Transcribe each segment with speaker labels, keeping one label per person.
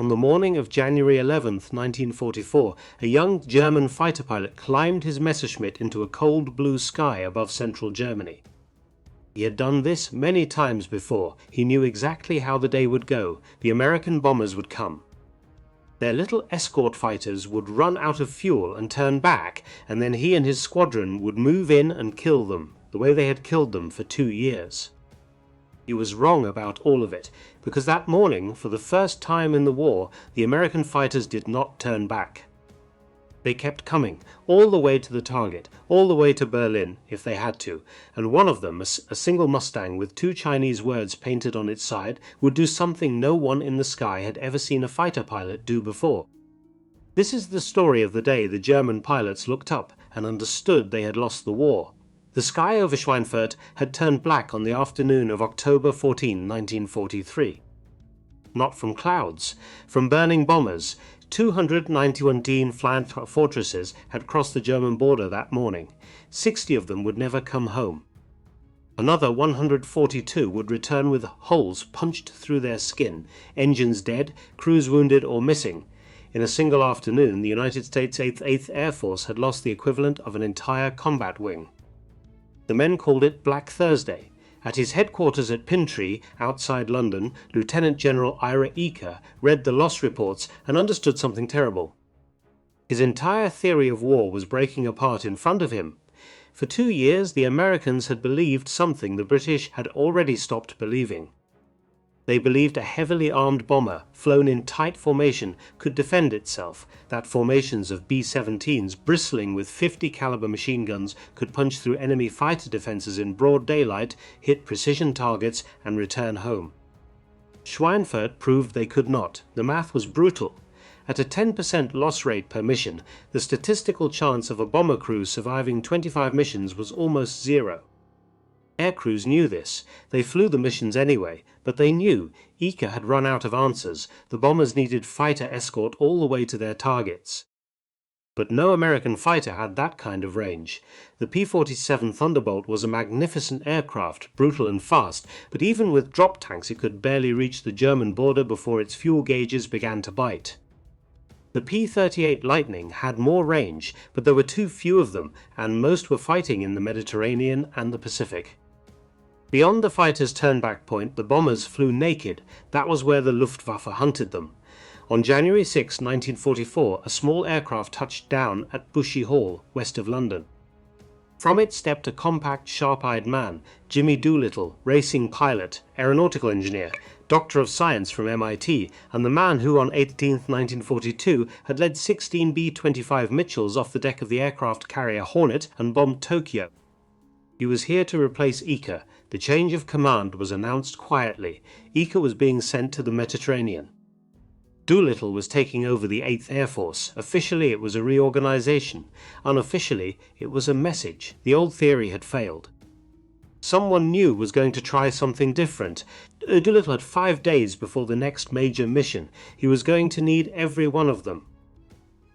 Speaker 1: On the morning of January 11th, 1944, a young German fighter pilot climbed his Messerschmitt into a cold blue sky above central Germany. He had done this many times before. He knew exactly how the day would go. The American bombers would come. Their little escort fighters would run out of fuel and turn back, and then he and his squadron would move in and kill them, the way they had killed them for 2 years. He was wrong about all of it, because that morning, for the first time in the war, the American fighters did not turn back. They kept coming, all the way to the target, all the way to Berlin, if they had to, and one of them, a single Mustang with 2 Chinese words painted on its side, would do something no one in the sky had ever seen a fighter pilot do before. This is the story of the day the German pilots looked up and understood they had lost the war. The sky over Schweinfurt had turned black on the afternoon of October 14, 1943. Not from clouds, from burning bombers. 291 flying fortresses had crossed the German border that morning. 60 of them would never come home. Another 142 would return with holes punched through their skin, engines dead, crews wounded or missing. In a single afternoon, the United States 8th Air Force had lost the equivalent of an entire combat wing. The men called it Black Thursday. At his headquarters at Pintree, outside London, Lieutenant General Ira Eaker read the loss reports and understood something terrible. His entire theory of war was breaking apart in front of him. For 2 years, the Americans had believed something the British had already stopped believing. They believed a heavily armed bomber, flown in tight formation, could defend itself, that formations of B-17s bristling with 50 caliber machine guns could punch through enemy fighter defenses in broad daylight, hit precision targets, and return home. Schweinfurt proved they could not. The math was brutal. At a 10% loss rate per mission, the statistical chance of a bomber crew surviving 25 missions was almost zero. Air crews knew this. They flew the missions anyway, but they knew Eaker had run out of answers. The bombers needed fighter escort all the way to their targets. But no American fighter had that kind of range. The P-47 Thunderbolt was a magnificent aircraft, brutal and fast, but even with drop tanks it could barely reach the German border before its fuel gauges began to bite. The P-38 Lightning had more range, but there were too few of them, and most were fighting in the Mediterranean and the Pacific. Beyond the fighters' turnback point, the bombers flew naked. That was where the Luftwaffe hunted them. On January 6, 1944, a small aircraft touched down at Bushy Hall, west of London. From it stepped a compact, sharp-eyed man, Jimmy Doolittle, racing pilot, aeronautical engineer, Doctor of Science from MIT, and the man who on 18th, 1942 had led 16 B-25 Mitchells off the deck of the aircraft carrier Hornet and bombed Tokyo. He was here to replace Eaker. The change of command was announced quietly. Eaker was being sent to the Mediterranean. Doolittle was taking over the 8th Air Force. Officially it was a reorganization. Unofficially it was a message. The old theory had failed. Someone new was going to try something different. Doolittle had 5 days before the next major mission. He was going to need every one of them.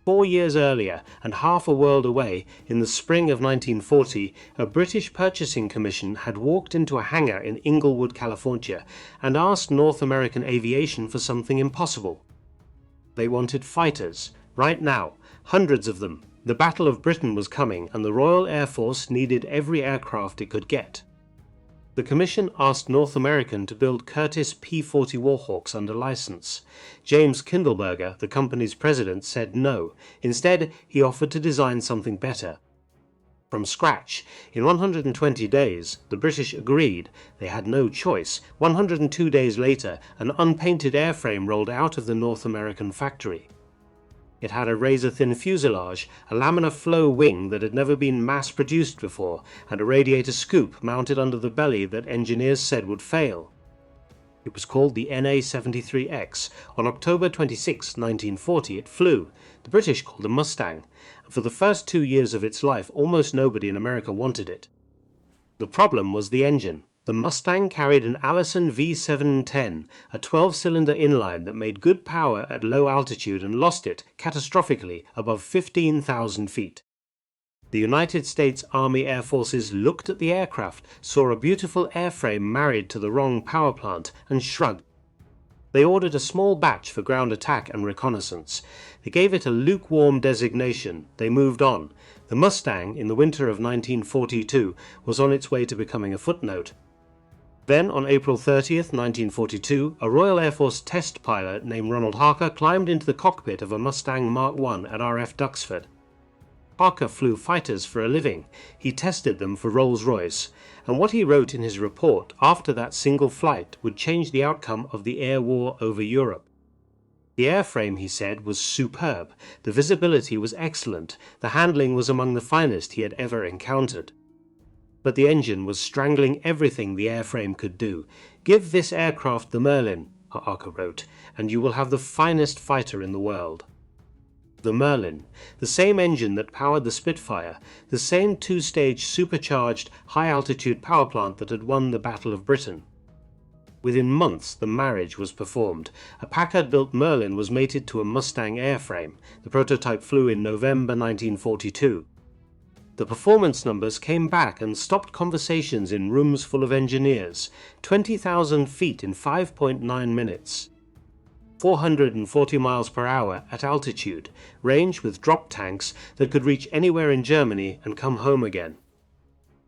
Speaker 1: 4 years earlier, and half a world away, in the spring of 1940, a British purchasing commission had walked into a hangar in Inglewood, California, and asked North American aviation for something impossible. They wanted fighters, right now, hundreds of them. The Battle of Britain was coming, and the Royal Air Force needed every aircraft it could get. The commission asked North American to build Curtiss P-40 Warhawks under license. James Kindleberger, the company's president, said no. Instead, he offered to design something better. From scratch, in 120 days, the British agreed. They had no choice. 102 days later, an unpainted airframe rolled out of the North American factory. It had a razor-thin fuselage, a laminar flow wing that had never been mass-produced before, and a radiator scoop mounted under the belly that engineers said would fail. It was called the NA-73X. On October 26, 1940, it flew. The British called it a Mustang, and for the first 2 years of its life, almost nobody in America wanted it. The problem was the engine. The Mustang carried an Allison V710, a 12-cylinder inline that made good power at low altitude and lost it, catastrophically, above 15,000 feet. The United States Army Air Forces looked at the aircraft, saw a beautiful airframe married to the wrong power plant, and shrugged. They ordered a small batch for ground attack and reconnaissance. They gave it a lukewarm designation. They moved on. The Mustang, in the winter of 1942, was on its way to becoming a footnote. Then, on April 30th, 1942, a Royal Air Force test pilot named Ronald Harker climbed into the cockpit of a Mustang Mark I at RF Duxford. Harker flew fighters for a living. He tested them for Rolls-Royce, and what he wrote in his report after that single flight would change the outcome of the air war over Europe. The airframe, he said, was superb, the visibility was excellent, the handling was among the finest he had ever encountered. But the engine was strangling everything the airframe could do. Give this aircraft the Merlin, Harker wrote, and you will have the finest fighter in the world. The Merlin, the same engine that powered the Spitfire, the same two-stage supercharged high-altitude power plant that had won the Battle of Britain. Within months the marriage was performed. A Packard-built Merlin was mated to a Mustang airframe. The prototype flew in November 1942. The performance numbers came back and stopped conversations in rooms full of engineers. 20,000 feet in 5.9 minutes. 440 miles per hour at altitude, range with drop tanks that could reach anywhere in Germany and come home again.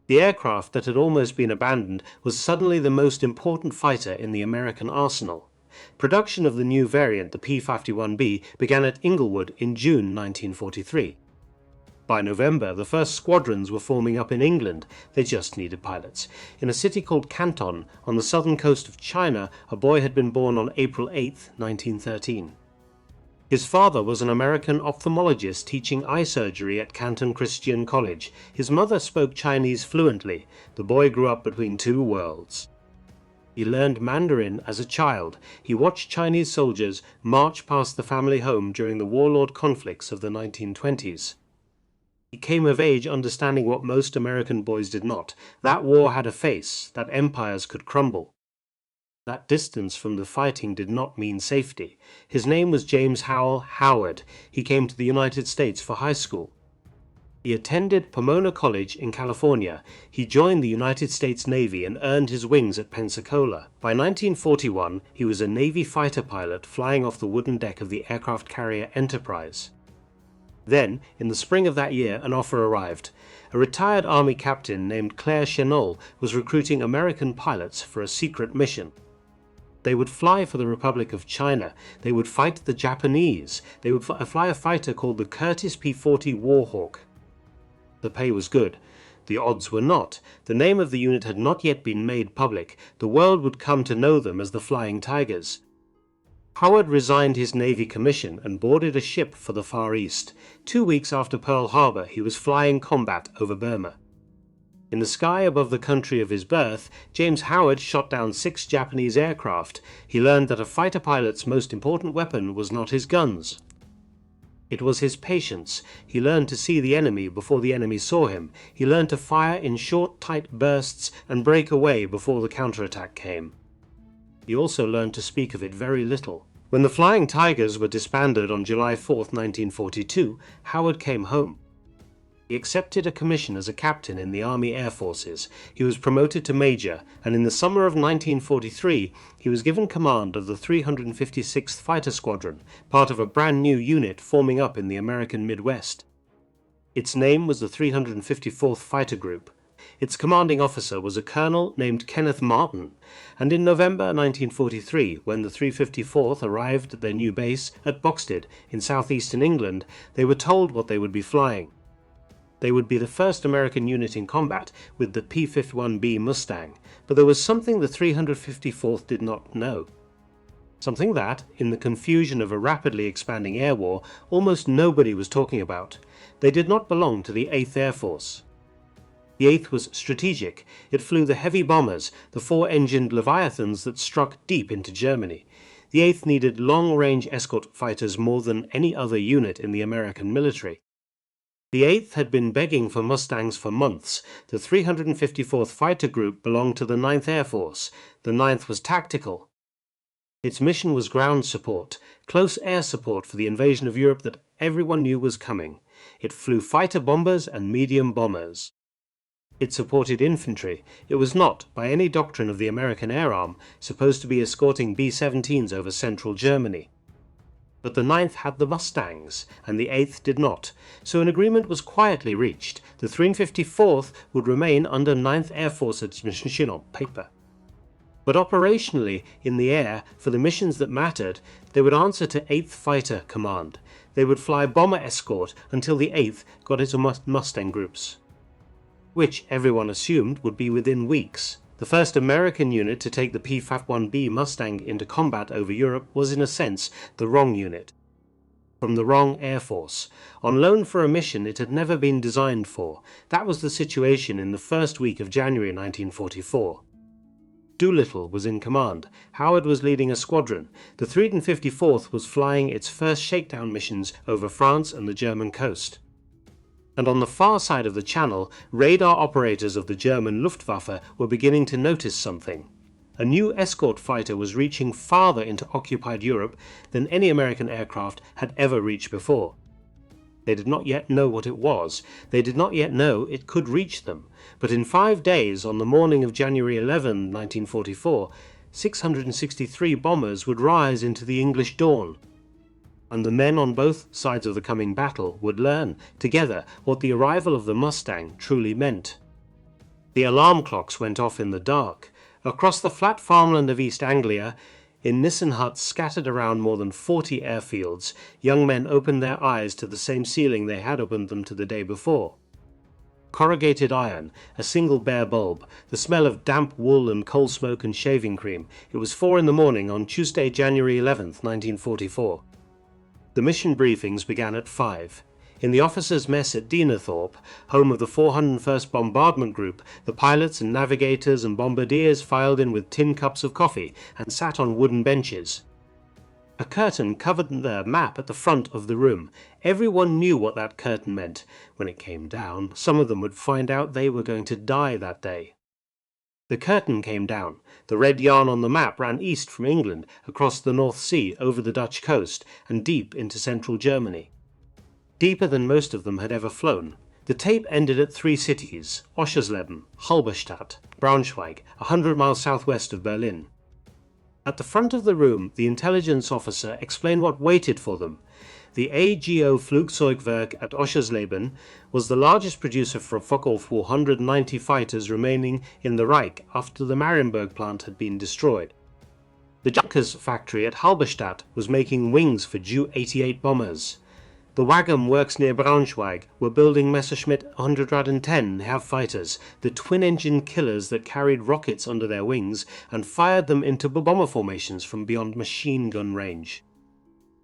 Speaker 1: The aircraft that had almost been abandoned was suddenly the most important fighter in the American arsenal. Production of the new variant, the P-51B, began at Inglewood in June 1943. By November, the first squadrons were forming up in England. They just needed pilots. In a city called Canton, on the southern coast of China, a boy had been born on April 8, 1913. His father was an American ophthalmologist teaching eye surgery at Canton Christian College. His mother spoke Chinese fluently. The boy grew up between two worlds. He learned Mandarin as a child. He watched Chinese soldiers march past the family home during the warlord conflicts of the 1920s. He came of age understanding what most American boys did not. That war had a face, that empires could crumble. That distance from the fighting did not mean safety. His name was James Howell Howard. He came to the United States for high school. He attended Pomona College in California. He joined the United States Navy and earned his wings at Pensacola. By 1941, he was a Navy fighter pilot flying off the wooden deck of the aircraft carrier Enterprise. Then, in the spring of that year, an offer arrived. A retired Army captain named Claire Chennault was recruiting American pilots for a secret mission. They would fly for the Republic of China. They would fight the Japanese. They would fly a fighter called the Curtiss P-40 Warhawk. The pay was good. The odds were not. The name of the unit had not yet been made public. The world would come to know them as the Flying Tigers. Howard resigned his Navy commission and boarded a ship for the Far East. 2 weeks after Pearl Harbor, he was flying combat over Burma. In the sky above the country of his birth, James Howard shot down 6 Japanese aircraft. He learned that a fighter pilot's most important weapon was not his guns. It was his patience. He learned to see the enemy before the enemy saw him. He learned to fire in short, tight bursts and break away before the counterattack came. He also learned to speak of it very little. When the Flying Tigers were disbanded on July 4, 1942, Howard came home. He accepted a commission as a captain in the Army Air Forces. He was promoted to major, and in the summer of 1943, he was given command of the 356th Fighter Squadron, part of a brand new unit forming up in the American Midwest. Its name was the 354th Fighter Group. Its commanding officer was a colonel named Kenneth Martin, and in November 1943, when the 354th arrived at their new base at Boxted in southeastern England, they were told what they would be flying. They would be the first American unit in combat with the P-51B Mustang, but there was something the 354th did not know. Something that, in the confusion of a rapidly expanding air war, almost nobody was talking about. They did not belong to the 8th Air Force. The 8th was strategic. It flew the heavy bombers, the 4-engined Leviathans that struck deep into Germany. The 8th needed long-range escort fighters more than any other unit in the American military. The 8th had been begging for Mustangs for months. The 354th Fighter Group belonged to the 9th Air Force. The 9th was tactical. Its mission was ground support, close air support for the invasion of Europe that everyone knew was coming. It flew fighter bombers and medium bombers. It supported infantry. It was not, by any doctrine of the American Air Arm, supposed to be escorting B-17s over central Germany. But the 9th had the Mustangs, and the 8th did not, so an agreement was quietly reached. The 354th would remain under 9th Air Force administration on paper. But operationally, in the air, for the missions that mattered, they would answer to 8th Fighter Command. They would fly bomber escort until the 8th got into Mustang groups, which everyone assumed would be within weeks. The first American unit to take the P-51B Mustang into combat over Europe was in a sense the wrong unit, from the wrong Air Force, on loan for a mission it had never been designed for. That was the situation in the first week of January 1944. Doolittle was in command. Howard was leading a squadron. The 354th was flying its first shakedown missions over France and the German coast. And on the far side of the channel, radar operators of the German Luftwaffe were beginning to notice something. A new escort fighter was reaching farther into occupied Europe than any American aircraft had ever reached before. They did not yet know what it was. They did not yet know it could reach them. But in 5 days, on the morning of January 11, 1944, 663 bombers would rise into the English dawn. And the men on both sides of the coming battle would learn, together, what the arrival of the Mustang truly meant. The alarm clocks went off in the dark. Across the flat farmland of East Anglia, in Nissen huts scattered around more than 40 airfields, young men opened their eyes to the same ceiling they had opened them to the day before. Corrugated iron, a single bare bulb, the smell of damp wool and coal smoke and shaving cream. It was 4 in the morning on Tuesday, January 11th, 1944. The mission briefings began at 5. In the officers' mess at Dienerthorpe, home of the 401st Bombardment Group, the pilots and navigators and bombardiers filed in with tin cups of coffee and sat on wooden benches. A curtain covered their map at the front of the room. Everyone knew what that curtain meant. When it came down, some of them would find out they were going to die that day. The curtain came down. The red yarn on the map ran east from England, across the North Sea, over the Dutch coast, and deep into central Germany. Deeper than most of them had ever flown. The tape ended at 3 cities: Oschersleben, Halberstadt, Braunschweig, 100 miles southwest of Berlin. At the front of the room, the intelligence officer explained what waited for them. The AGO Flugzeugwerk at Oschersleben was the largest producer for Fokker 490 fighters remaining in the Reich after the Marienburg plant had been destroyed. The Junkers factory at Halberstadt was making wings for Ju-88 bombers. The Wagam works near Braunschweig were building Messerschmitt 110 HAV fighters, the twin-engine killers that carried rockets under their wings and fired them into bomber formations from beyond machine gun range.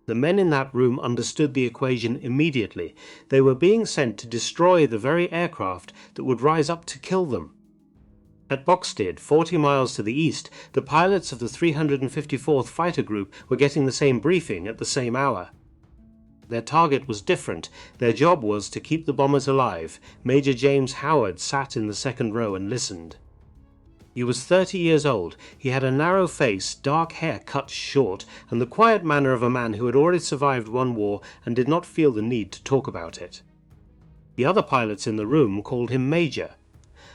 Speaker 1: The men in that room understood the equation immediately. They were being sent to destroy the very aircraft that would rise up to kill them. At Boxted, 40 miles to the east, the pilots of the 354th Fighter Group were getting the same briefing at the same hour. Their target was different. Their job was to keep the bombers alive. Major James Howard sat in the second row and listened. He was 30 years old. He had a narrow face, dark hair cut short, and the quiet manner of a man who had already survived one war and did not feel the need to talk about it. The other pilots in the room called him Major.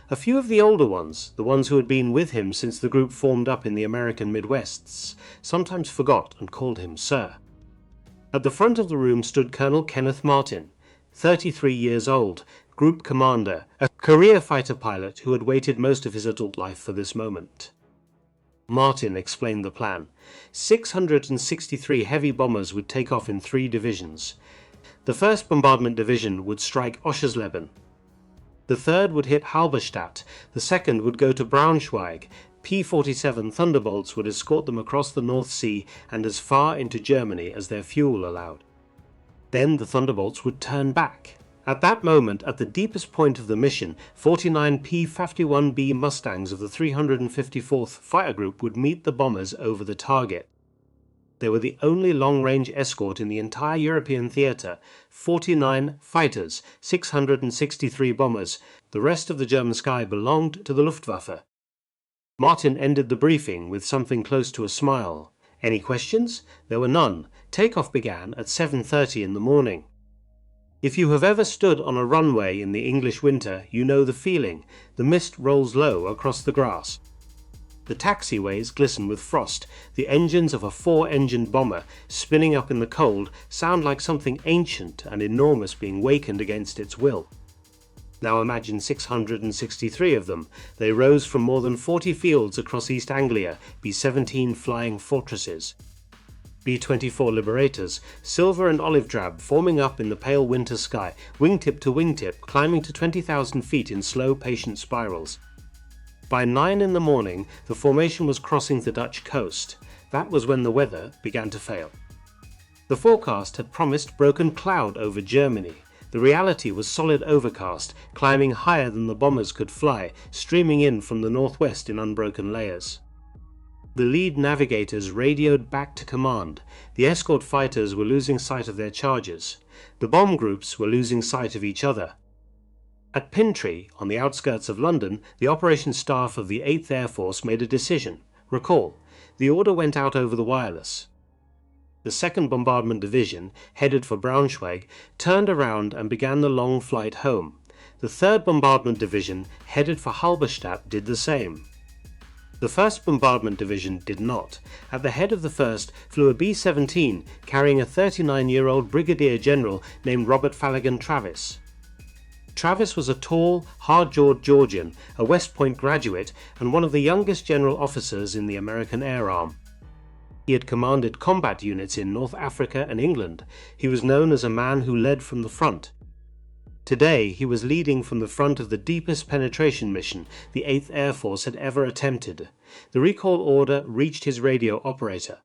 Speaker 1: A few of the older ones, the ones who had been with him since the group formed up in the American Midwests, sometimes forgot and called him Sir. At the front of the room stood Colonel Kenneth Martin, 33 years old, Group Commander, a career fighter pilot who had waited most of his adult life for this moment. Martin explained the plan. 663 heavy bombers would take off in 3 divisions. The 1st Bombardment Division would strike Oschersleben. The 3rd would hit Halberstadt. The 2nd would go to Braunschweig. P-47 Thunderbolts would escort them across the North Sea and as far into Germany as their fuel allowed. Then the Thunderbolts would turn back. At that moment, at the deepest point of the mission, 49 P-51B Mustangs of the 354th Fighter Group would meet the bombers over the target. They were the only long-range escort in the entire European theatre. 49 fighters, 663 bombers. The rest of the German sky belonged to the Luftwaffe. Martin ended the briefing with something close to a smile. Any questions? There were none. Takeoff began at 7:30 in the morning. If you have ever stood on a runway in the English winter, you know the feeling. The mist rolls low across the grass. The taxiways glisten with frost. The engines of a 4-engined bomber, spinning up in the cold, sound like something ancient and enormous being wakened against its will. Now imagine 663 of them. They rose from more than 40 fields across East Anglia, B-17 flying fortresses. B-24 Liberators, silver and olive drab, forming up in the pale winter sky, wingtip to wingtip, climbing to 20,000 feet in slow, patient spirals. By 9 in the morning, the formation was crossing the Dutch coast. That was when the weather began to fail. The forecast had promised broken cloud over Germany. The reality was solid overcast, climbing higher than the bombers could fly, streaming in from the northwest in unbroken layers. The lead navigators radioed back to command. The escort fighters were losing sight of their charges. The bomb groups were losing sight of each other. At Pintree, on the outskirts of London, the operations staff of the 8th Air Force made a decision. Recall, the order went out over the wireless. The 2nd Bombardment Division, headed for Braunschweig, turned around and began the long flight home. The 3rd Bombardment Division, headed for Halberstadt, did the same. The 1st Bombardment Division did not. At the head of the 1st flew a B-17 carrying a 39-year-old brigadier general named Robert Falligan Travis. Travis was a tall, hard-jawed Georgian, a West Point graduate, and one of the youngest general officers in the American Air Arm. He had commanded combat units in North Africa and England. He was known as a man who led from the front. Today, he was leading from the front of the deepest penetration mission the 8th Air Force had ever attempted. The recall order reached his radio operator.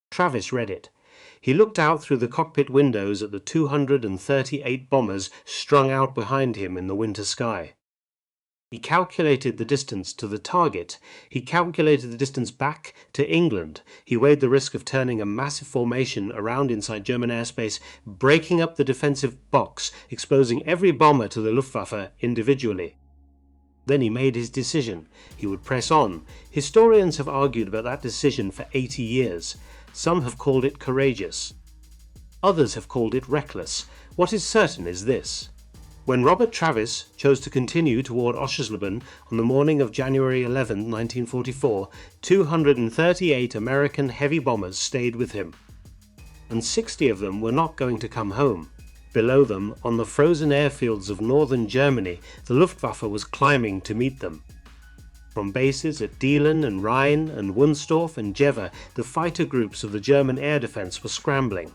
Speaker 1: Travis read it. He looked out through the cockpit windows at the 238 bombers strung out behind him in the winter sky. He calculated the distance to the target. He calculated the distance back to England. He weighed the risk of turning a massive formation around inside German airspace, breaking up the defensive box, exposing every bomber to the Luftwaffe individually. Then he made his decision. He would press on. Historians have argued about that decision for 80 years. Some have called it courageous. Others have called it reckless. What is certain is this. When Robert Travis chose to continue toward Oschersleben on the morning of January 11, 1944, 238 American heavy bombers stayed with him. And 60 of them were not going to come home. Below them, on the frozen airfields of northern Germany, the Luftwaffe was climbing to meet them. From bases at Dielen and Rhein and Wunstorf and Jever, the fighter groups of the German air defense were scrambling.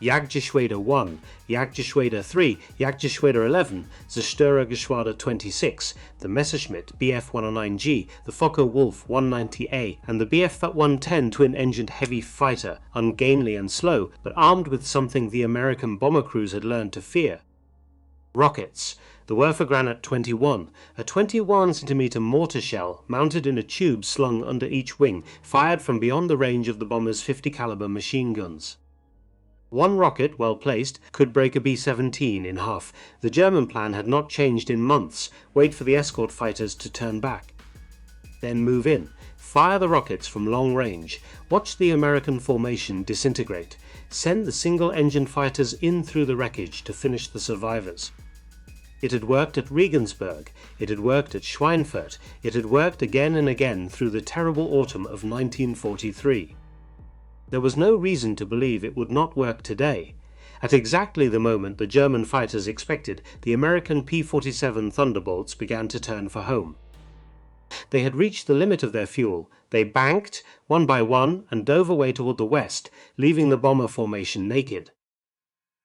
Speaker 1: Jagdgeschwader 1, Jagdgeschwader 3, Jagdgeschwader 11, Zerstörergeschwader 26, the Messerschmitt Bf-109G, the Focke-Wulf 190A, and the Bf-110 twin-engined heavy fighter, ungainly and slow, but armed with something the American bomber crews had learned to fear. Rockets. The Wurfgranat 21, a 21-centimeter mortar shell mounted in a tube slung under each wing, fired from beyond the range of the bomber's 50 caliber machine guns. One rocket, well placed, could break a B-17 in half. The German plan had not changed in months. Wait for the escort fighters to turn back. Then move in. Fire the rockets from long range. Watch the American formation disintegrate. Send the single-engine fighters in through the wreckage to finish the survivors. It had worked at Regensburg. It had worked at Schweinfurt. It had worked again and again through the terrible autumn of 1943. There was no reason to believe it would not work today. At exactly the moment the German fighters expected, the American P-47 Thunderbolts began to turn for home. They had reached the limit of their fuel. They banked, one by one, and dove away toward the west, leaving the bomber formation naked.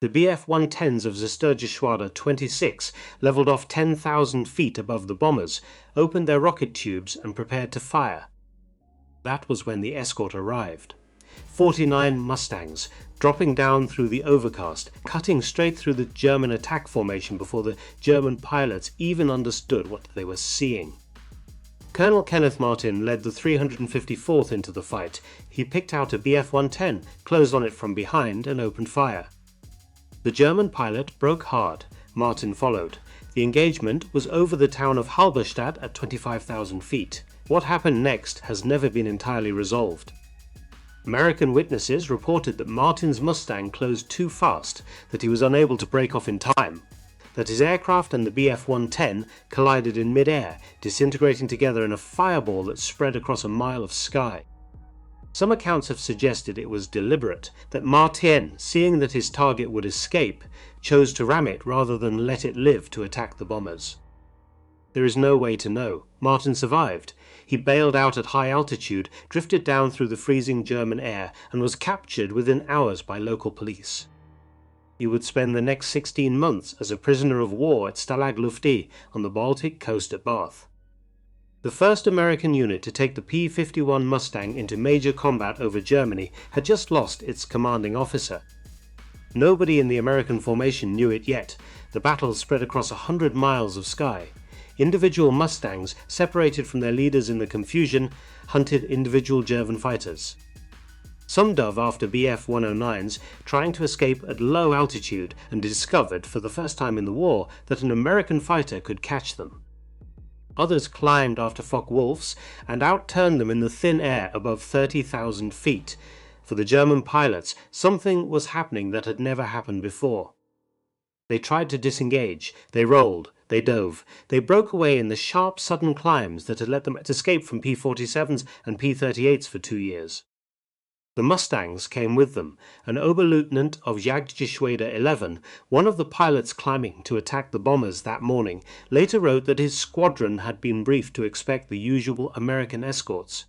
Speaker 1: The Bf-110s of Zerstörergeschwader 26 leveled off 10,000 feet above the bombers, opened their rocket tubes, and prepared to fire. That was when the escort arrived. 49 Mustangs, dropping down through the overcast, cutting straight through the German attack formation before the German pilots even understood what they were seeing. Colonel Kenneth Martin led the 354th into the fight. He picked out a Bf-110, closed on it from behind, and opened fire. The German pilot broke hard. Martin followed. The engagement was over the town of Halberstadt at 25,000 feet. What happened next has never been entirely resolved. American witnesses reported that Martin's Mustang closed too fast, that he was unable to break off in time, that his aircraft and the Bf-110 collided in mid-air, disintegrating together in a fireball that spread across a mile of sky. Some accounts have suggested it was deliberate, that Martin, seeing that his target would escape, chose to ram it rather than let it live to attack the bombers. There is no way to know. Martin survived. He bailed out at high altitude, drifted down through the freezing German air, and was captured within hours by local police. He would spend the next 16 months as a prisoner of war at Stalag Luft on the Baltic coast at Bath. The first American unit to take the P-51 Mustang into major combat over Germany had just lost its commanding officer. Nobody in the American formation knew it yet. The battle spread across 100 miles of sky. Individual Mustangs, separated from their leaders in the confusion, hunted individual German fighters. Some dove after Bf-109s, trying to escape at low altitude, and discovered for the first time in the war that an American fighter could catch them. Others climbed after Focke-Wulfs and outturned them in the thin air above 30,000 feet. For the German pilots, something was happening that had never happened before. They tried to disengage, they rolled, they dove, they broke away in the sharp sudden climbs that had let them escape from P-47s and P-38s for 2 years. The Mustangs came with them, an Oberleutnant of Jagdgeschwader 11, one of the pilots climbing to attack the bombers that morning, later wrote that his squadron had been briefed to expect the usual American escorts.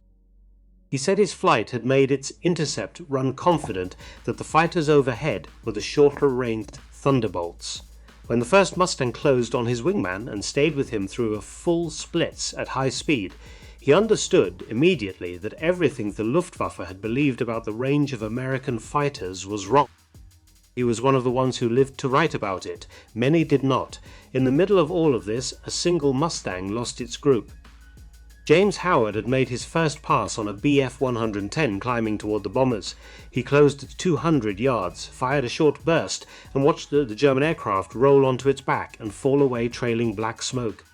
Speaker 1: He said his flight had made its intercept run confident that the fighters overhead were the shorter-ranged Thunderbolts. When the first Mustang closed on his wingman and stayed with him through a full splits at high speed, he understood immediately that everything the Luftwaffe had believed about the range of American fighters was wrong. He was one of the ones who lived to write about it. Many did not. In the middle of all of this, a single Mustang lost its group. James Howard had made his first pass on a Bf-110 climbing toward the bombers. He closed at 200 yards, fired a short burst, and watched the German aircraft roll onto its back and fall away trailing black smoke.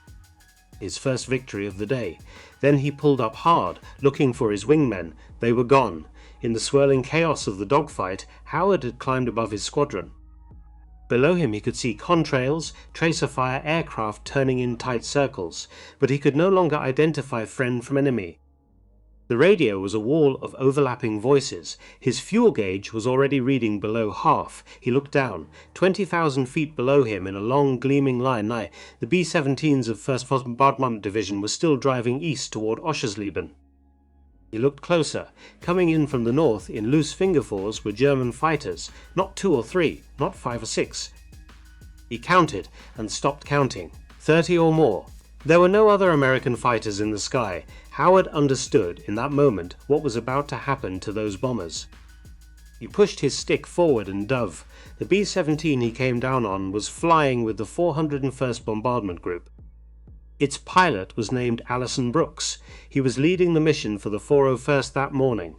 Speaker 1: His first victory of the day. Then he pulled up hard, looking for his wingmen. They were gone. In the swirling chaos of the dogfight, Howard had climbed above his squadron. Below him he could see contrails, tracer-fire aircraft turning in tight circles, but he could no longer identify friend from enemy. The radio was a wall of overlapping voices. His fuel gauge was already reading below half. He looked down. 20,000 feet below him in a long gleaming line, the B-17s of 1st Bombardment Division were still driving east toward Oschersleben. He looked closer. Coming in from the north in loose fingerfours were German fighters, not 2 or 3, not 5 or 6. He counted and stopped counting. 30 or more. There were no other American fighters in the sky. Howard understood in that moment what was about to happen to those bombers. He pushed his stick forward and dove. The B-17 he came down on was flying with the 401st Bombardment Group. Its pilot was named Allison Brooks. He was leading the mission for the 401st that morning.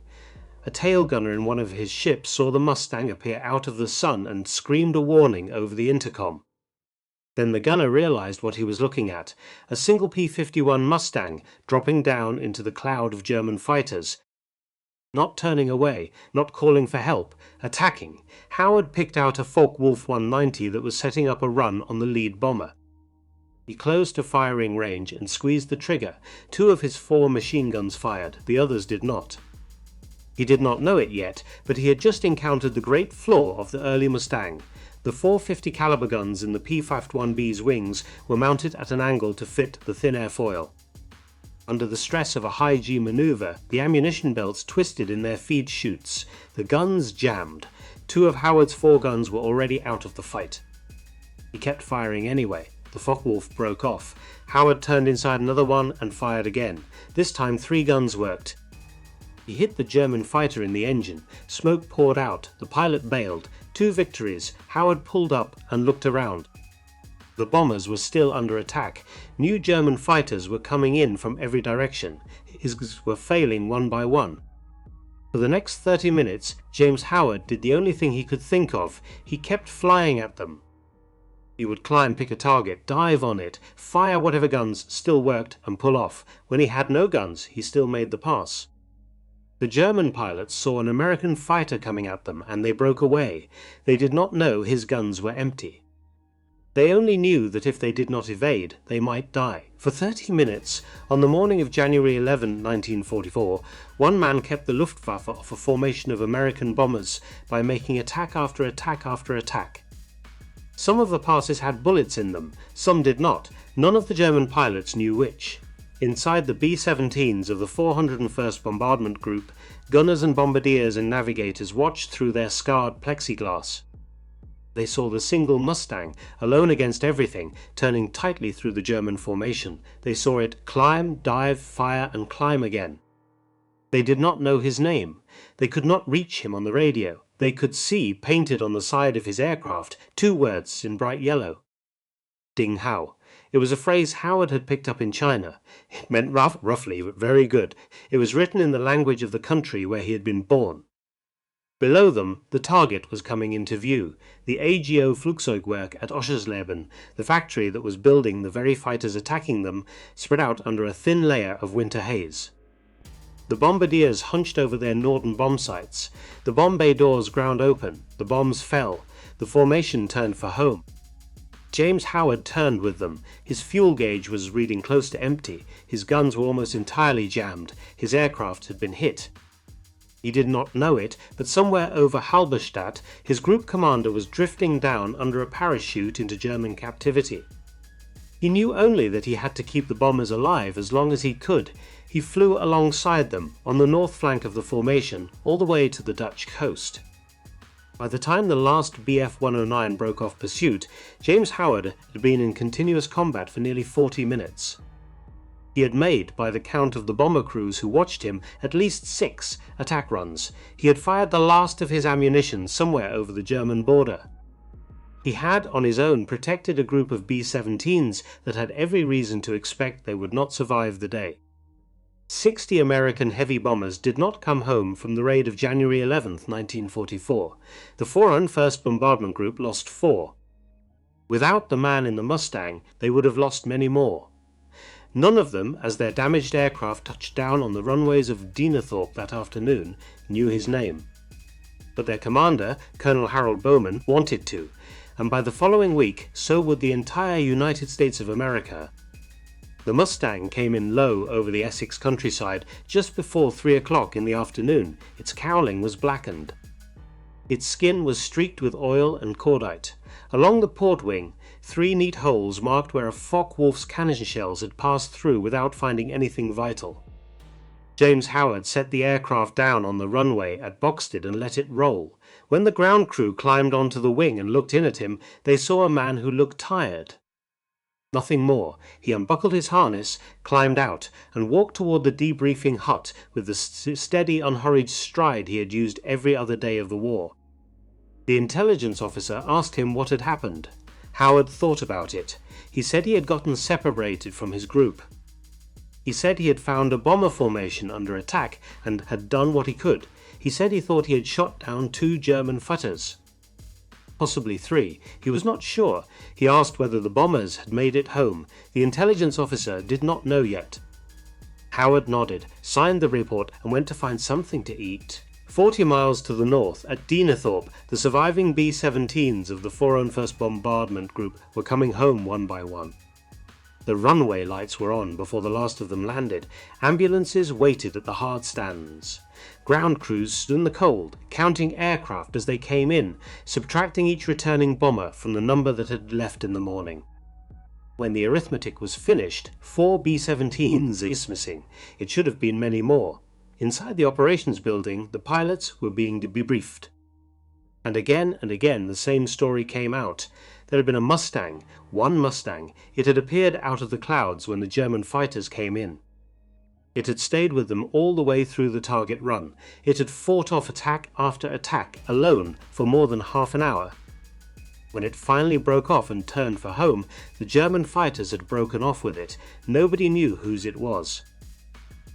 Speaker 1: A tail gunner in one of his ships saw the Mustang appear out of the sun and screamed a warning over the intercom. Then the gunner realized what he was looking at, a single P-51 Mustang dropping down into the cloud of German fighters. Not turning away, not calling for help, attacking. Howard picked out a Focke-Wulf 190 that was setting up a run on the lead bomber. He closed to firing range and squeezed the trigger. 2 of his 4 machine guns fired, the others did not. He did not know it yet, but he had just encountered the great flaw of the early Mustang. The 450 caliber guns in the P-51B's wings were mounted at an angle to fit the thin airfoil. Under the stress of a high-G maneuver, the ammunition belts twisted in their feed chutes. The guns jammed. 2 of Howard's 4 guns were already out of the fight. He kept firing anyway. The Focke-Wulf broke off. Howard turned inside another one and fired again. This time 3 guns worked. He hit the German fighter in the engine. Smoke poured out. The pilot bailed. 2 victories. Howard pulled up and looked around. The bombers were still under attack. New German fighters were coming in from every direction. His were failing one by one. For the next 30 minutes, James Howard did the only thing he could think of. He kept flying at them. He would climb, pick a target, dive on it, fire whatever guns still worked and pull off. When he had no guns, he still made the pass. The German pilots saw an American fighter coming at them and they broke away. They did not know his guns were empty. They only knew that if they did not evade, they might die. For 30 minutes, on the morning of January 11, 1944, one man kept the Luftwaffe off a formation of American bombers by making attack after attack after attack. Some of the passes had bullets in them, some did not. None of the German pilots knew which. Inside the B-17s of the 401st Bombardment Group, gunners and bombardiers and navigators watched through their scarred plexiglass. They saw the single Mustang, alone against everything, turning tightly through the German formation. They saw it climb, dive, fire, and climb again. They did not know his name. They could not reach him on the radio. They could see, painted on the side of his aircraft, 2 words in bright yellow. Ding Hao. It was a phrase Howard had picked up in China. It meant roughly, but very good. It was written in the language of the country where he had been born. Below them, the target was coming into view, the AGO Flugzeugwerk at Oschersleben, the factory that was building the very fighters attacking them, spread out under a thin layer of winter haze. The bombardiers hunched over their Norden bomb sites. The bomb bay doors ground open. The bombs fell. The formation turned for home. James Howard turned with them. His fuel gauge was reading close to empty. His guns were almost entirely jammed. His aircraft had been hit. He did not know it, but somewhere over Halberstadt, his group commander was drifting down under a parachute into German captivity. He knew only that he had to keep the bombers alive as long as he could. He flew alongside them, on the north flank of the formation, all the way to the Dutch coast. By the time the last Bf-109 broke off pursuit, James Howard had been in continuous combat for nearly 40 minutes. He had made, by the count of the bomber crews who watched him, at least 6 attack runs. He had fired the last of his ammunition somewhere over the German border. He had, on his own, protected a group of B-17s that had every reason to expect they would not survive the day. 60 American heavy bombers did not come home from the raid of January 11, 1944. The 401st Bombardment Group lost 4. Without the man in the Mustang, they would have lost many more. None of them, as their damaged aircraft touched down on the runways of Dienethorpe that afternoon, knew his name. But their commander, Colonel Harold Bowman, wanted to, and by the following week so would the entire United States of America. The Mustang came in low over the Essex countryside just before 3 o'clock in the afternoon. Its cowling was blackened. Its skin was streaked with oil and cordite. Along the port wing, 3 neat holes marked where a Focke-Wulf's cannon shells had passed through without finding anything vital. James Howard set the aircraft down on the runway at Boxted and let it roll. When the ground crew climbed onto the wing and looked in at him, they saw a man who looked tired. Nothing more. He unbuckled his harness, climbed out, and walked toward the debriefing hut with the steady, unhurried stride he had used every other day of the war. The intelligence officer asked him what had happened. Howard thought about it. He said he had gotten separated from his group. He said he had found a bomber formation under attack and had done what he could. He said he thought he had shot down 2 German fighters. Possibly 3. He was not sure. He asked whether the bombers had made it home. The intelligence officer did not know yet. Howard nodded, signed the report, and went to find something to eat. 40 miles to the north, at Dienethorpe, the surviving B-17s of the 401st Bombardment Group were coming home one by one. The runway lights were on before the last of them landed. Ambulances waited at the hard stands. Ground crews stood in the cold, counting aircraft as they came in, subtracting each returning bomber from the number that had left in the morning. When the arithmetic was finished, 4 B-17s is missing. It should have been many more. Inside the operations building, the pilots were being debriefed. And again the same story came out. There had been a Mustang, one Mustang. It had appeared out of the clouds when the German fighters came in. It had stayed with them all the way through the target run. It had fought off attack after attack, alone, for more than half an hour. When it finally broke off and turned for home, the German fighters had broken off with it. Nobody knew whose it was.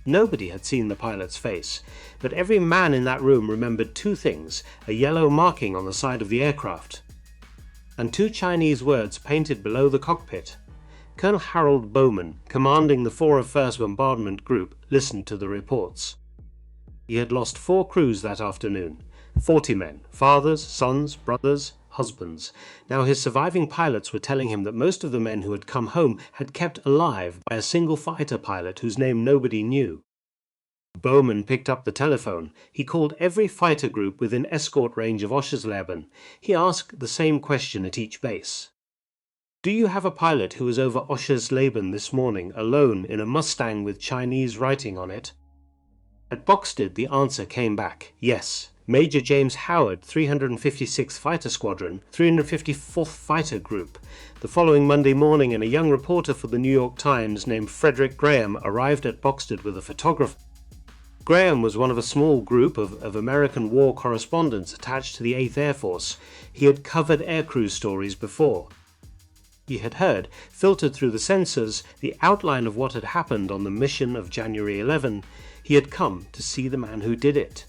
Speaker 1: Nobody had seen the pilot's face, but every man in that room remembered 2 things: a yellow marking on the side of the aircraft, and 2 Chinese words painted below the cockpit. Colonel Harold Bowman, commanding the 401st Bombardment Group, listened to the reports. He had lost 4 crews that afternoon, 40 men, fathers, sons, brothers, husbands. Now his surviving pilots were telling him that most of the men who had come home had kept alive by a single fighter pilot whose name nobody knew. Bowman picked up the telephone. He called every fighter group within escort range of Oschersleben. He asked the same question at each base. Do you have a pilot who was over Oschersleben this morning, alone, in a Mustang with Chinese writing on it? At Boxted the answer came back, yes. Major James Howard, 356th Fighter Squadron, 354th Fighter Group. The following Monday morning, and a young reporter for the New York Times named Frederick Graham arrived at Boxted with a photographer. Graham was one of a small group of American war correspondents attached to the 8th Air Force. He had covered aircrew stories before. He had heard, filtered through the censors, the outline of what had happened on the mission of January 11. He had come to see the man who did it.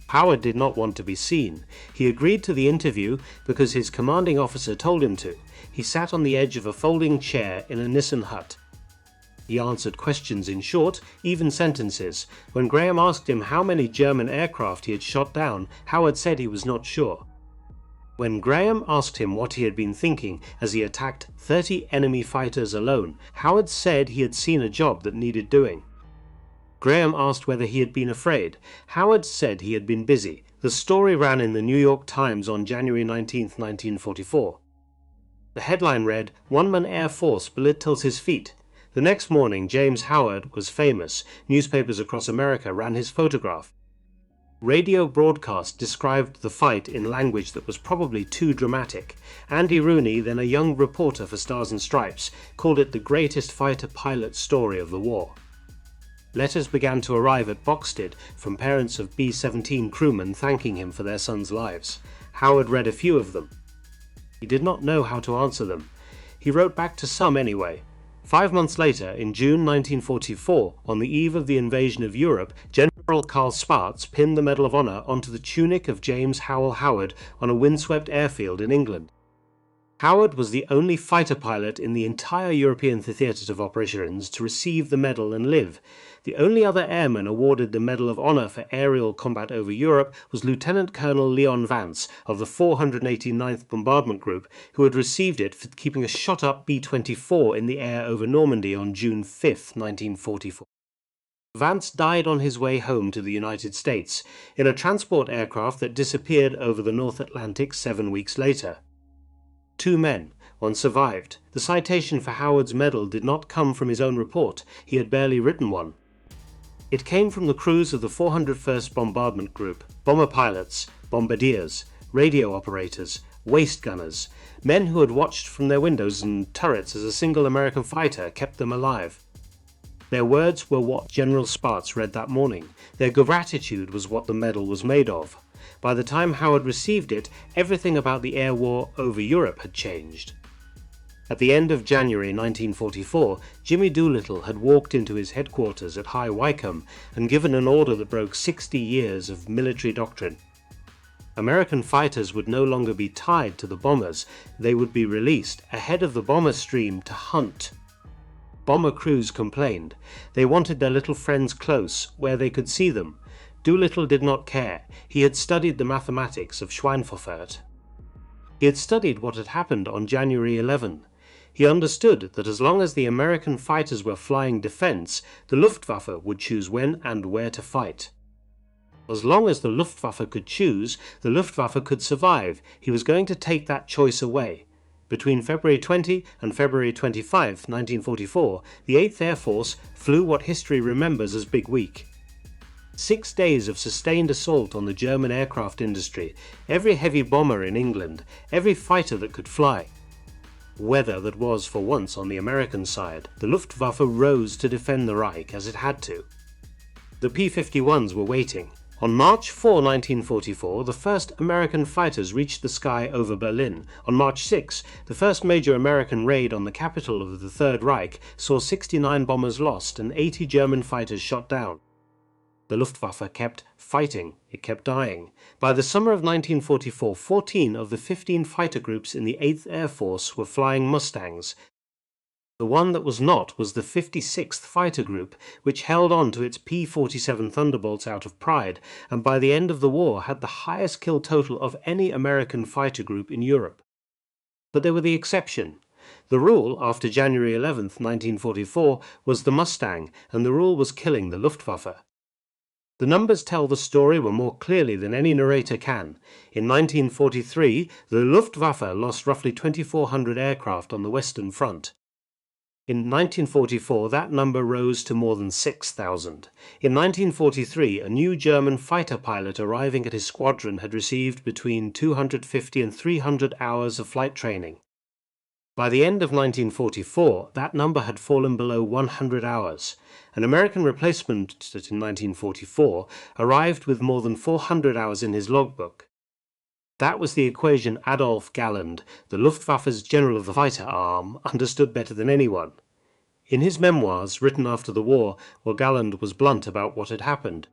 Speaker 1: Howard did not want to be seen. He agreed to the interview because his commanding officer told him to. He sat on the edge of a folding chair in a Nissen hut. He answered questions in short, even sentences. When Graham asked him how many German aircraft he had shot down, Howard said he was not sure. When Graham asked him what he had been thinking as he attacked 30 enemy fighters alone, Howard said he had seen a job that needed doing. Graham asked whether he had been afraid. Howard said he had been busy. The story ran in the New York Times on January 19, 1944. The headline read, "One-man Air Force belittles his feat." The next morning, James Howard was famous. Newspapers across America ran his photograph. Radio broadcast described the fight in language that was probably too dramatic. Andy Rooney, then a young reporter for Stars and Stripes, called it the greatest fighter-pilot story of the war. Letters began to arrive at Boxted from parents of B-17 crewmen thanking him for their sons' lives. Howard read a few of them. He did not know how to answer them. He wrote back to some anyway. 5 months later, in June 1944, on the eve of the invasion of Europe, General Karl Spaatz pinned the Medal of Honor onto the tunic of James Howell Howard on a windswept airfield in England. Howard was the only fighter pilot in the entire European theatre of operations to receive the medal and live. The only other airman awarded the Medal of Honor for aerial combat over Europe was Lieutenant Colonel Leon Vance of the 489th Bombardment Group, who had received it for keeping a shot-up B-24 in the air over Normandy on June 5, 1944. Vance died on his way home to the United States, in a transport aircraft that disappeared over the North Atlantic 7 weeks later. 2 men. One survived. The citation for Howard's medal did not come from his own report. He had barely written one. It came from the crews of the 401st Bombardment Group, bomber pilots, bombardiers, radio operators, waist gunners, men who had watched from their windows and turrets as a single American fighter kept them alive. Their words were what General Spaatz read that morning. Their gratitude was what the medal was made of. By the time Howard received it, everything about the air war over Europe had changed. At the end of January 1944, Jimmy Doolittle had walked into his headquarters at High Wycombe and given an order that broke 60 years of military doctrine. American fighters would no longer be tied to the bombers. They would be released ahead of the bomber stream to hunt. Bomber crews complained. They wanted their little friends close, where they could see them. Doolittle did not care. He had studied the mathematics of Schweinfurth. He had studied what had happened on January 11. He understood that as long as the American fighters were flying defense, the Luftwaffe would choose when and where to fight. As long as the Luftwaffe could choose, the Luftwaffe could survive. He was going to take that choice away. Between February 20 and February 25, 1944, the 8th Air Force flew what history remembers as Big Week. 6 days of sustained assault on the German aircraft industry, every heavy bomber in England, every fighter that could fly. Weather that was for once on the American side, the Luftwaffe rose to defend the Reich as it had to. The P-51s were waiting. On March 4, 1944, the first American fighters reached the sky over Berlin. On March 6, the first major American raid on the capital of the Third Reich saw 69 bombers lost and 80 German fighters shot down. The Luftwaffe kept fighting. It kept dying. By the summer of 1944, 14 of the 15 fighter groups in the 8th Air Force were flying Mustangs. The one that was not was the 56th Fighter Group, which held on to its P-47 Thunderbolts out of pride, and by the end of the war had the highest kill total of any American fighter group in Europe. But they were the exception. The rule, after January 11th, 1944, was the Mustang, and the rule was killing the Luftwaffe. The numbers tell the story more clearly than any narrator can. In 1943, the Luftwaffe lost roughly 2,400 aircraft on the Western Front. In 1944, that number rose to more than 6,000. In 1943, a new German fighter pilot arriving at his squadron had received between 250 and 300 hours of flight training. By the end of 1944, that number had fallen below 100 hours. An American replacement in 1944 arrived with more than 400 hours in his logbook. That was the equation Adolf Galland, the Luftwaffe's general of the fighter arm, understood better than anyone. In his memoirs, written after the war, Galland was blunt about what had happened.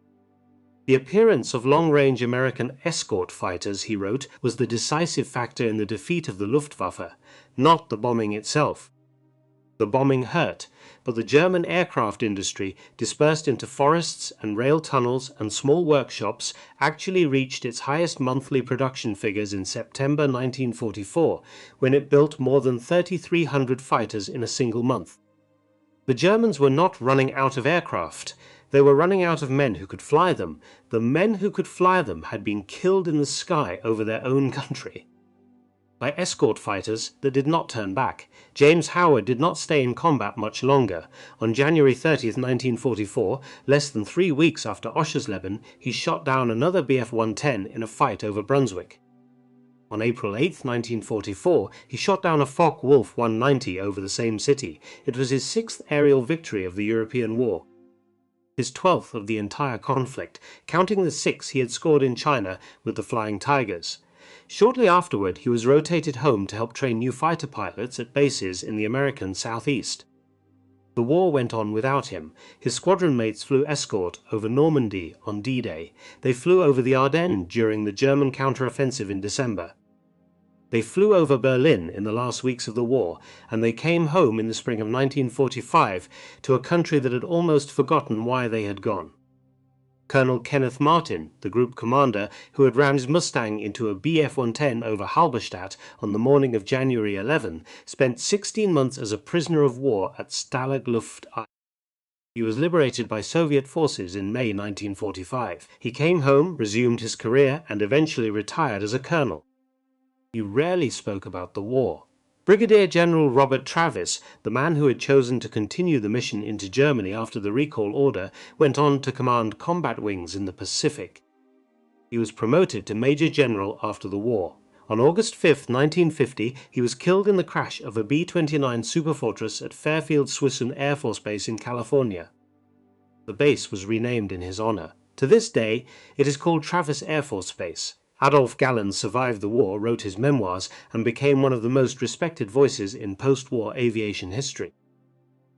Speaker 1: The appearance of long-range American escort fighters, he wrote, was the decisive factor in the defeat of the Luftwaffe, not the bombing itself. The bombing hurt, but the German aircraft industry, dispersed into forests and rail tunnels and small workshops, actually reached its highest monthly production figures in September 1944, when it built more than 3,300 fighters in a single month. The Germans were not running out of aircraft. They were running out of men who could fly them. The men who could fly them had been killed in the sky over their own country. By escort fighters that did not turn back. James Howard did not stay in combat much longer. On January 30th, 1944, less than 3 weeks after Oschersleben, he shot down another Bf-110 in a fight over Brunswick. On April 8th, 1944, he shot down a Focke-Wulf 190 over the same city. It was his 6th aerial victory of the European War. His 12th of the entire conflict, counting the 6 he had scored in China with the Flying Tigers. Shortly afterward, he was rotated home to help train new fighter pilots at bases in the American Southeast. The war went on without him. His squadron mates flew escort over Normandy on D-Day. They flew over the Ardennes during the German counteroffensive in December. They flew over Berlin in the last weeks of the war, and they came home in the spring of 1945 to a country that had almost forgotten why they had gone. Colonel Kenneth Martin, the group commander who had rammed his Mustang into a Bf-110 over Halberstadt on the morning of January 11, spent 16 months as a prisoner of war at Stalag Luft I. He was liberated by Soviet forces in May 1945. He came home, resumed his career, and eventually retired as a colonel. He rarely spoke about the war. Brigadier General Robert Travis, the man who had chosen to continue the mission into Germany after the recall order, went on to command combat wings in the Pacific. He was promoted to Major General after the war. On August 5, 1950, he was killed in the crash of a B-29 Superfortress at Fairfield Swinson Air Force Base in California. The base was renamed in his honor. To this day, it is called Travis Air Force Base. Adolf Galland survived the war, wrote his memoirs, and became one of the most respected voices in post-war aviation history.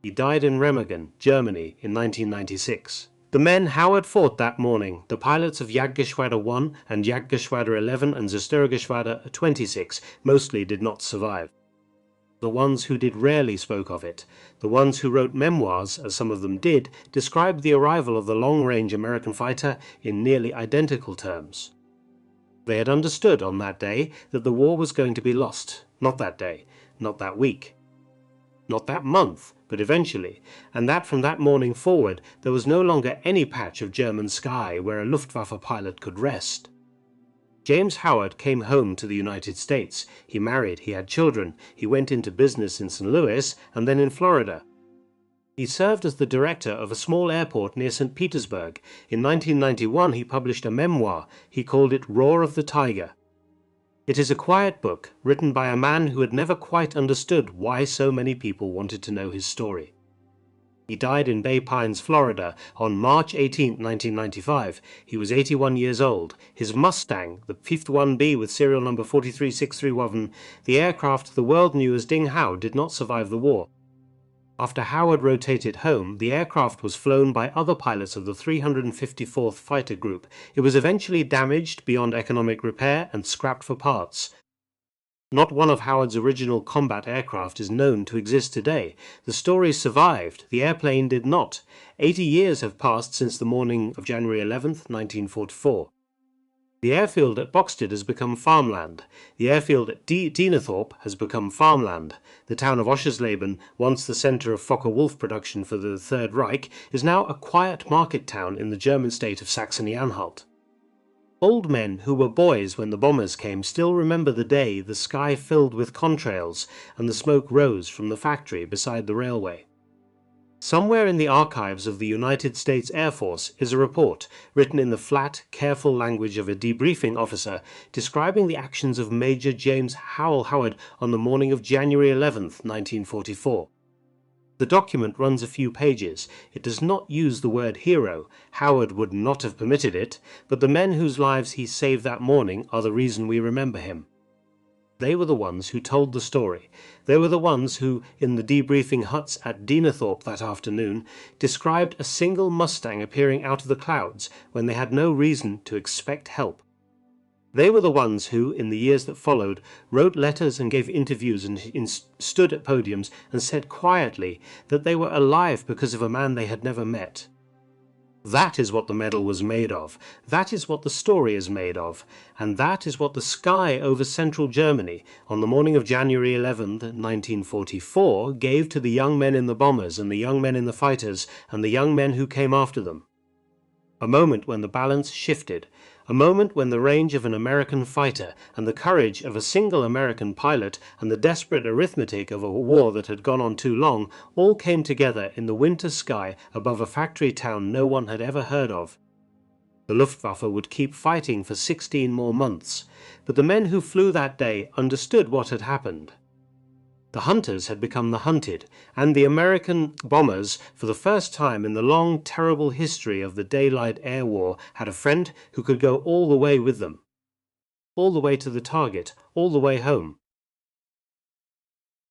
Speaker 1: He died in Remagen, Germany, in 1996. The men Howard fought that morning, the pilots of Jagdgeschwader 1 and Jagdgeschwader 11 and Zerstörer 26, mostly did not survive. The ones who did rarely spoke of it. The ones who wrote memoirs, as some of them did, described the arrival of the long-range American fighter in nearly identical terms. They had understood on that day that the war was going to be lost. Not that day, not that week, not that month, but eventually, and that from that morning forward there was no longer any patch of German sky where a Luftwaffe pilot could rest. James Howard came home to the United States. He married, he had children, he went into business in St. Louis and then in Florida. He served as the director of a small airport near St. Petersburg. In 1991 he published a memoir. He called it Roar of the Tiger. It is a quiet book, written by a man who had never quite understood why so many people wanted to know his story. He died in Bay Pines, Florida, on March 18, 1995. He was 81 years old. His Mustang, the 51B with serial number 43631, the aircraft the world knew as Ding Hao, did not survive the war. After Howard rotated home, the aircraft was flown by other pilots of the 354th Fighter Group. It was eventually damaged beyond economic repair and scrapped for parts. Not one of Howard's original combat aircraft is known to exist today. The story survived, the airplane did not. 80 years have passed since the morning of January 11th, 1944. The airfield at Boxted has become farmland. The airfield at Dienethorpe has become farmland. The town of Oschersleben, once the centre of Fokker-Wulf production for the Third Reich, is now a quiet market town in the German state of Saxony-Anhalt. Old men who were boys when the bombers came still remember the day the sky filled with contrails and the smoke rose from the factory beside the railway. Somewhere in the archives of the United States Air Force is a report, written in the flat, careful language of a debriefing officer, describing the actions of Major James Howell Howard on the morning of January 11th, 1944. The document runs a few pages. It does not use the word hero. Howard would not have permitted it, but the men whose lives he saved that morning are the reason we remember him. They were the ones who told the story. They were the ones who, in the debriefing huts at Dienethorpe that afternoon, described a single Mustang appearing out of the clouds when they had no reason to expect help. They were the ones who, in the years that followed, wrote letters and gave interviews and stood at podiums and said quietly that they were alive because of a man they had never met. That is what the medal was made of, that is what the story is made of, and that is what the sky over central Germany on the morning of January 11, 1944 gave to the young men in the bombers and the young men in the fighters and the young men who came after them. A moment when the balance shifted, a moment when the range of an American fighter and the courage of a single American pilot and the desperate arithmetic of a war that had gone on too long all came together in the winter sky above a factory town no one had ever heard of. The Luftwaffe would keep fighting for 16 more months, but the men who flew that day understood what had happened. The hunters had become the hunted, and the American bombers, for the first time in the long, terrible history of the daylight air war, had a friend who could go all the way with them. All the way to the target, all the way home.